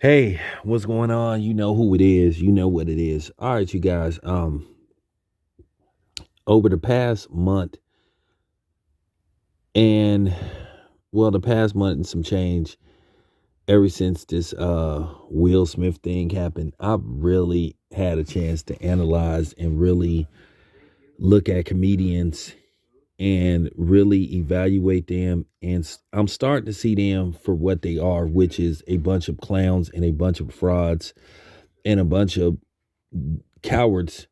Hey, what's going on? You know who it is. You know what it is. All right, you guys. Over the past month and the past month and some change, ever since this Will Smith thing happened, I've really had a chance to analyze and really look at comedians and really evaluate them. And I'm starting to see them for what they are, which is a bunch of clowns and a bunch of frauds and a bunch of cowards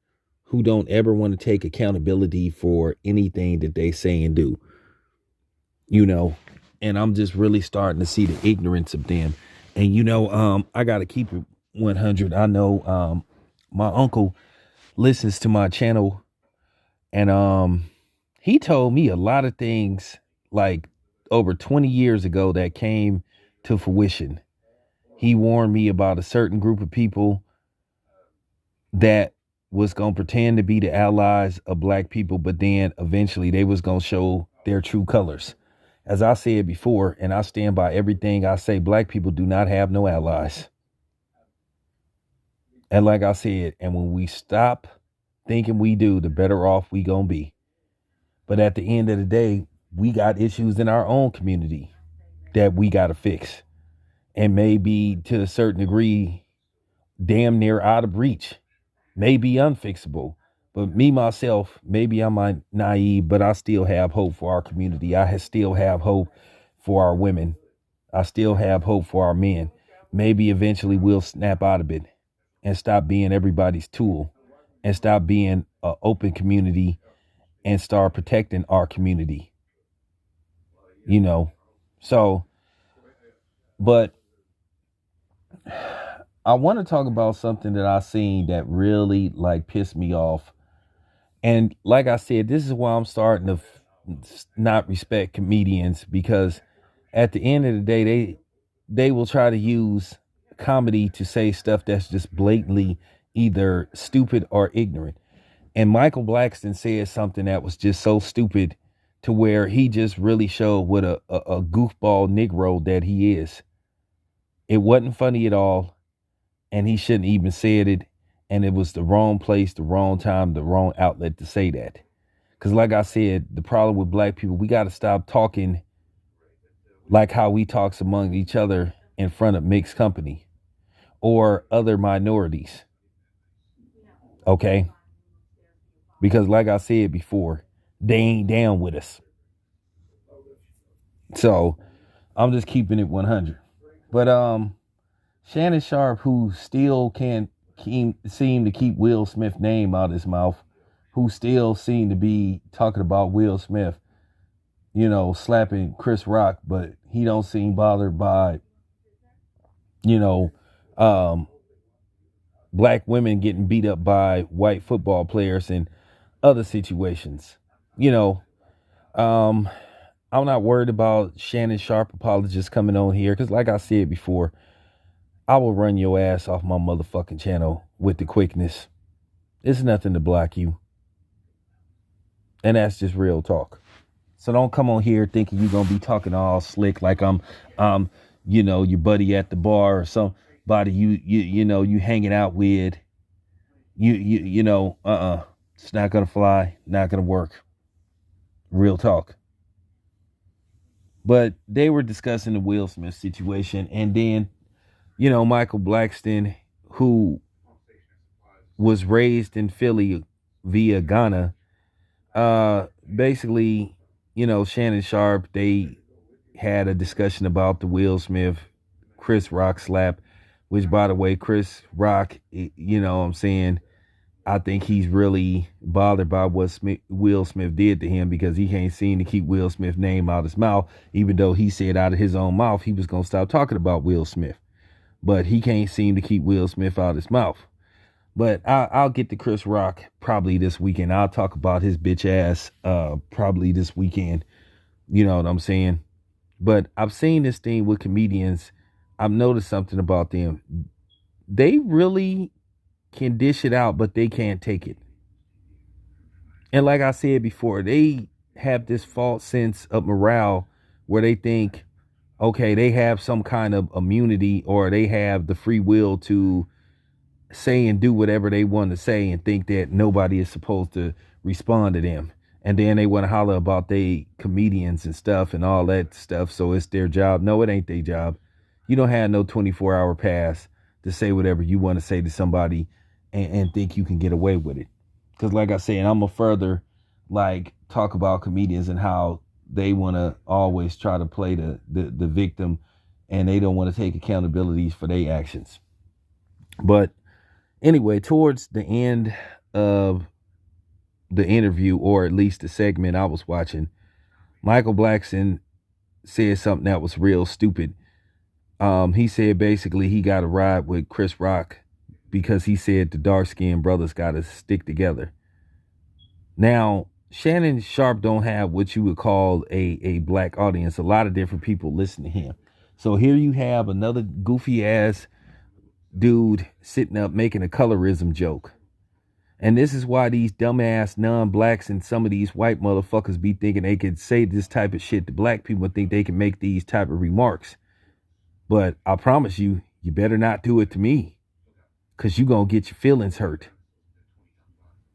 who don't ever want to take accountability for anything that they say and do, you know. And I'm just really starting to see the ignorance of them. And I got to keep it 100. I know my uncle listens to my channel, and he told me a lot of things like over 20 years ago that came to fruition. He warned me about a certain group of people that was going to pretend to be the allies of black people, but then eventually they was going to show their true colors. As I said before, and I stand by everything I say, black people do not have no allies. And like I said, and when we stop thinking we do, the better off we going to be. But at the end of the day, we got issues in our own community that we got to fix. And maybe to a certain degree, damn near out of reach. May be unfixable. But me, myself, maybe I'm naive, but I still have hope for our community. Still have hope for our women. I still have hope for our men. Maybe eventually we'll snap out of it and stop being everybody's tool and stop being an open community and start protecting our community. You know, so, but I want to talk about something that I seen that really like pissed me off. And like I said, this is why I'm starting to not respect comedians, because at the end of the day, they will try to use comedy to say stuff that's just blatantly either stupid or ignorant. And Michael Blackston said something that was just so stupid to where he just really showed what a goofball Negro that he is. It wasn't funny at all, and he shouldn't even said it. And it was the wrong place, the wrong time, the wrong outlet to say that. Because like I said, the problem with black people, we got to stop talking like how we talks among each other in front of mixed company or other minorities. Okay? Because like I said before, they ain't down with us. So I'm just keeping it 100. But Shannon Sharpe, who still can't seem to keep Will Smith's name out of his mouth, who still seem to be talking about Will Smith, slapping Chris Rock, but he don't seem bothered by, you know, um, black women getting beat up by white football players and other situations. You know, um, I'm not worried about Shannon Sharpe apologists coming on here because, like I said before, I will run your ass off my motherfucking channel with the quickness. It's nothing to block you. And that's just real talk. So don't come on here thinking you're gonna be talking all slick like I'm your buddy at the bar or somebody you hanging out with. It's not gonna fly, not gonna work. Real talk. But they were discussing the Will Smith situation, and then, Michael Blackston, who was raised in Philly via Ghana, basically, Shannon Sharpe, they had a discussion about the Will Smith Chris Rock slap, which, by the way, Chris Rock, what I'm saying, I think he's really bothered by what Will Smith did to him because he can't seem to keep Will Smith's name out of his mouth, even though he said out of his own mouth he was going to stop talking about Will Smith. But he can't seem to keep Will Smith out of his mouth. But I'll get to Chris Rock probably this weekend. I'll talk about his bitch ass probably this weekend. You know what I'm saying? But I've seen this thing with comedians. I've noticed something about them. They really can dish it out, but they can't take it. And like I said before, they have this false sense of morale where they think okay, they have some kind of immunity or they have the free will to say and do whatever they want to say and think that nobody is supposed to respond to them. And then they want to holler about they comedians and stuff and all that stuff. So it's their job. No, it ain't their job. You don't have no 24-hour pass to say whatever you want to say to somebody and think you can get away with it. Because like I say, and I'm going to further like talk about comedians and how they want to always try to play the victim and they don't want to take accountabilities for their actions. But anyway, towards the end of the interview, or at least the segment I was watching, Michael Blackston said something that was real stupid. He said basically he got a ride with Chris Rock because he said the dark-skinned brothers got to stick together. Now, Shannon and Sharpe don't have what you would call a black audience. A lot of different people listen to him. So here you have another goofy-ass dude sitting up making a colorism joke. And this is why these dumbass non-blacks and some of these white motherfuckers be thinking they could say this type of shit to black people and think they can make these type of remarks. But I promise you, you better not do it to me, because you going to get your feelings hurt.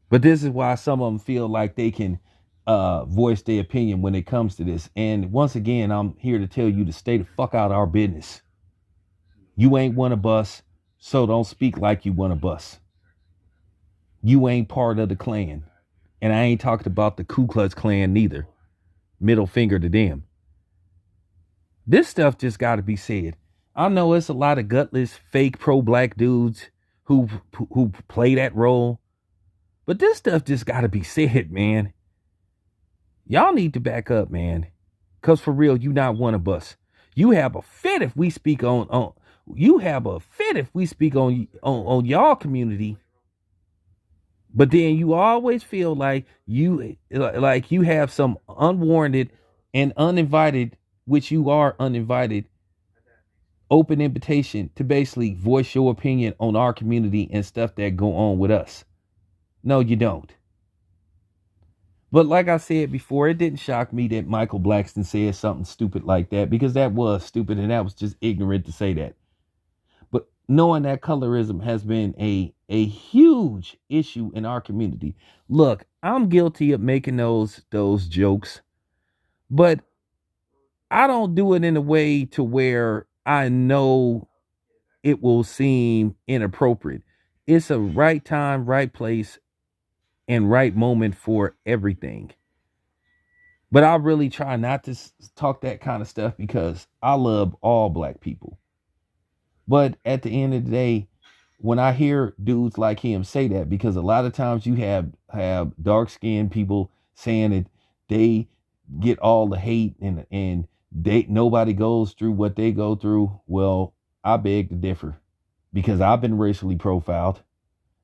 But this is why some of them feel like they can voice their opinion when it comes to this. And once again, I'm here to tell you to stay the fuck out of our business. You ain't one of us, so don't speak like you one of us. You ain't part of the Klan. And I ain't talking about the Ku Klux Klan neither. Middle finger to them. This stuff just got to be said. I know it's a lot of gutless, fake pro-black dudes who play that role. But this stuff just got to be said, man. Y'all need to back up, man. Because for real, you not one of us. You have a fit if we speak on you have a fit if we speak on y'all community. But then you always feel like you have some unwarranted and uninvited, which you are uninvited, open invitation to basically voice your opinion on our community and stuff that go on with us. No, you don't. But like I said before, it didn't shock me that Michael Blackston said something stupid like that, because that was stupid and that was just ignorant to say that. But knowing that colorism has been a huge issue in our community. Look, I'm guilty of making those jokes, but I don't do it in a way to where I know it will seem inappropriate. It's a right time, right place, and right moment for everything. But I really try not to talk that kind of stuff because I love all black people. But at the end of the day, when I hear dudes like him say that, because a lot of times you have dark-skinned people saying that they get all the hate and nobody goes through what they go through. Well, I beg to differ, because I've been racially profiled.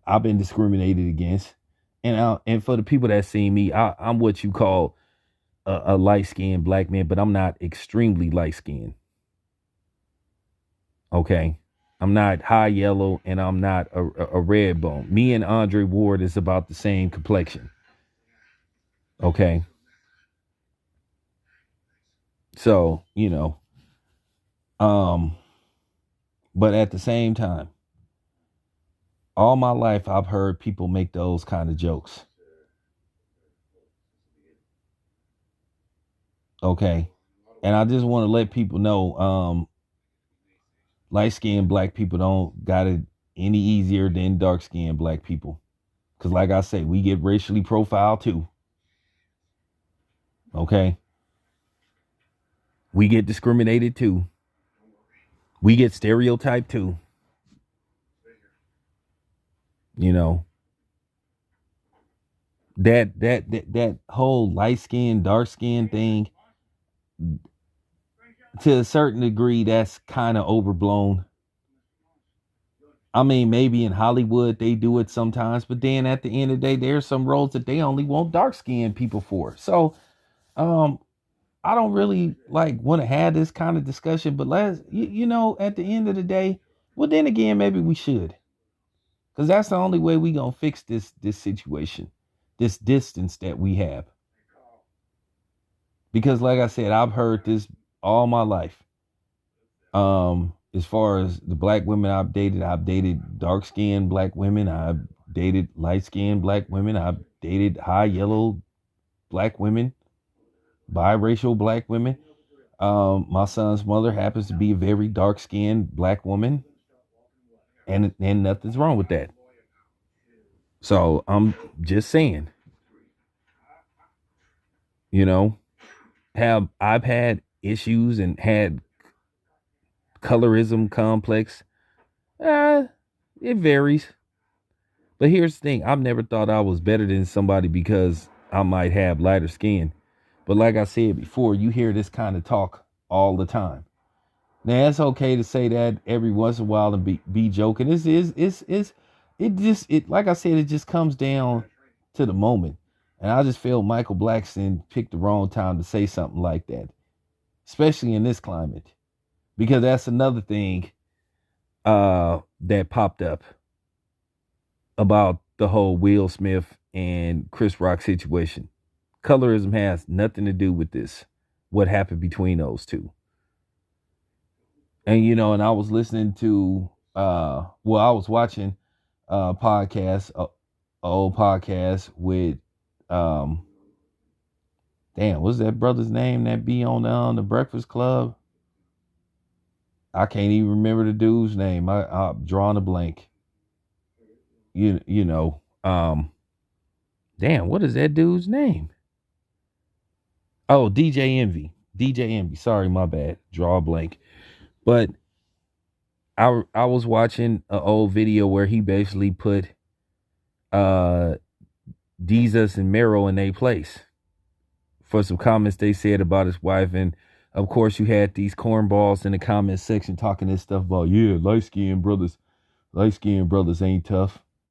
I've been discriminated against. And for the people that see me, I'm what you call a light-skinned black man, but I'm not extremely light-skinned. Okay? I'm not high yellow, and I'm not a red bone. Me and Andre Ward is about the same complexion. Okay? So, but at the same time, all my life I've heard people make those kind of jokes. Okay? And I just want to let people know, light-skinned black people don't got it any easier than dark-skinned black people. Because like I say, we get racially profiled too. Okay? We get discriminated too. We get stereotyped too. That whole light-skinned, dark-skinned thing, to a certain degree, that's kind of overblown. I mean, maybe in Hollywood they do it sometimes, but then at the end of the day, there's some roles that they only want dark-skinned people for. So, I don't really want to have this kind of discussion, but at the end of the day, well, then again, maybe we should, because that's the only way we gonna fix this situation, this distance that we have. Because like I said, I've heard this all my life. As far as the black women I've dated dark skinned black women. I've dated light skinned black women. I've dated high yellow black women, biracial black women. My son's mother happens to be a very dark skinned black woman, and nothing's wrong with that. So I'm just saying, you know, have I've had issues and had colorism complex. Uh, it varies. But here's the thing: I've never thought I was better than somebody because I might have lighter skin. But like I said before, you hear this kind of talk all the time. Now it's okay to say that every once in a while and be joking. It like I said, it just comes down to the moment. And I just feel Michael Blackston picked the wrong time to say something like that, especially in this climate. Because that's another thing that popped up about the whole Will Smith and Chris Rock situation. Colorism has nothing to do with this. What happened between those two. And and I was listening to I was watching a old podcast with what's that brother's name that be on the Breakfast Club? I can't even remember the dude's name. I'm drawing a blank. You know, what is that dude's name? Oh, DJ Envy. DJ Envy. Sorry, my bad. Draw a blank. But I was watching an old video where he basically put Jesus and Mero in their place for some comments they said about his wife. And of course you had these cornballs in the comment section talking this stuff about, yeah, light skinned brothers ain't tough.